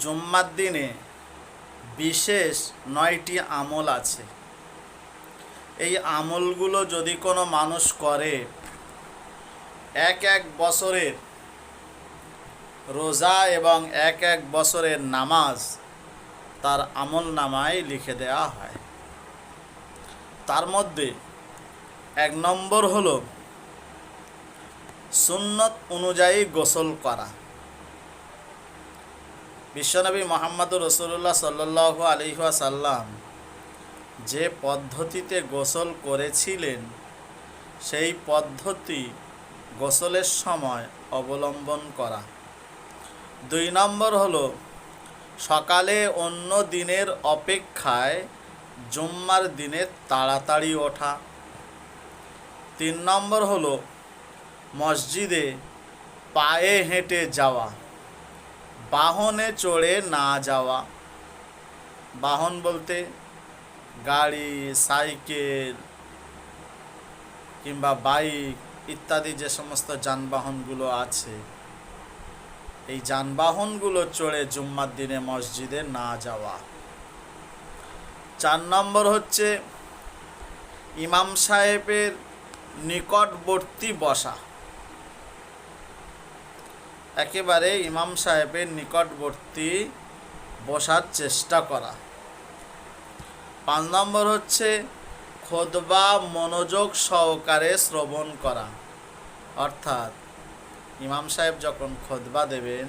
জুম্মার দিনে বিশেষ 9টি আমল আছে। এই আমলগুলো যদি কোনো মানুষ করে, এক এক বছরের রোজা এবং এক এক বছরের নামাজ তার আমল নামায় লিখে দেওয়া হয়। তার মধ্যে 1 নম্বর হলো সুন্নত অনুযায়ী গোসল করা। বিশ্বনবী মুহাম্মদুর রাসূলুল্লাহ সাল্লাল্লাহু আলাইহি ওয়াসাল্লাম যে পদ্ধতিতে গোসল করেছিলেন সেই পদ্ধতি গোসলের সময় অবলম্বন করা। 2 নম্বর হলো সকালে অন্য দিনের অপেক্ষায় জুম্মার দিনে তাড়াতাড়ি ওঠা। 3 নম্বর হলো মসজিদে পায়ে হেঁটে যাওয়া, বাহনে চড়ে না যাওয়া। বাহন বলতে গাড়ি, সাইকেল কিংবা বাইক ইত্যাদি যে সমস্ত যানবাহনগুলো আছে, এই যানবাহনগুলো চড়ে জুম্মার দিনে মসজিদে না যাওয়া। 4 নম্বর হচ্ছে ইমাম সাহেবের নিকটবর্তী বসা, একেবারে ইমাম সাহেবের নিকটবর্তী বসার চেষ্টা করা। 5 নম্বর হচ্ছে খুতবা মনোযোগ সহকারে শ্রবণ করা, অর্থাৎ ইমাম সাহেব যখন খুতবা দেবেন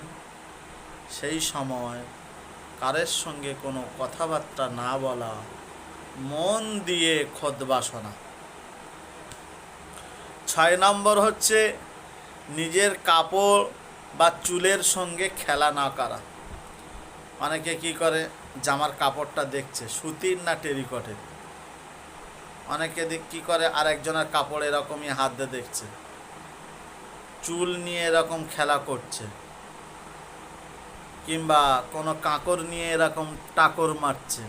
সেই সময় কারোর সঙ্গে কোনো কথাবার্তা না বলা, মন দিয়ে খুতবা শোনা। 6 নম্বর হচ্ছে নিজের কাপড় বা চুলের সঙ্গে খেলা না করা। অনেকে কি করে, জামার কাপড়টা দেখছে সুতির না টেরিকটের, অনেকে কি করে আরেকজনের কাপড় এরকমই হাত দিয়ে দেখছে, চুল নিয়ে এরকম খেলা করছে, কিংবা কোনো কাঁকর নিয়ে এরকম টাকর মারছে।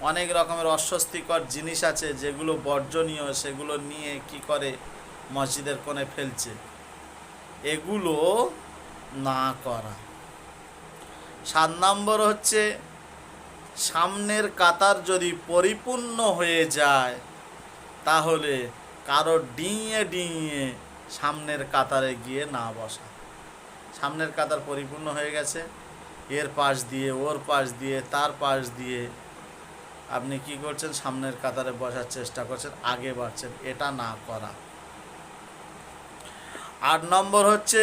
অনেক রকমের অস্বস্তিকর জিনিস আছে যেগুলো বর্জনীয়, সেগুলো নিয়ে কি করে মসজিদের কোণে ফেলছে। এগুলো না করা। 7 নম্বর হচ্ছে সামনের কাতার যদি পরিপূর্ণ হয়ে যায় তাহলে কারো ডিঙিয়ে ডিঙিয়ে সামনের কাতারে গিয়ে না বসা। সামনের কাতার পরিপূর্ণ হয়ে গেছে, এর পাশ দিয়ে, ওর পাশ দিয়ে, তার পাশ দিয়ে আপনি কি করছেন, সামনের কাতারে বসার চেষ্টা করছেন, আগে বাড়ছেন, এটা না করা। 8 নম্বর হচ্ছে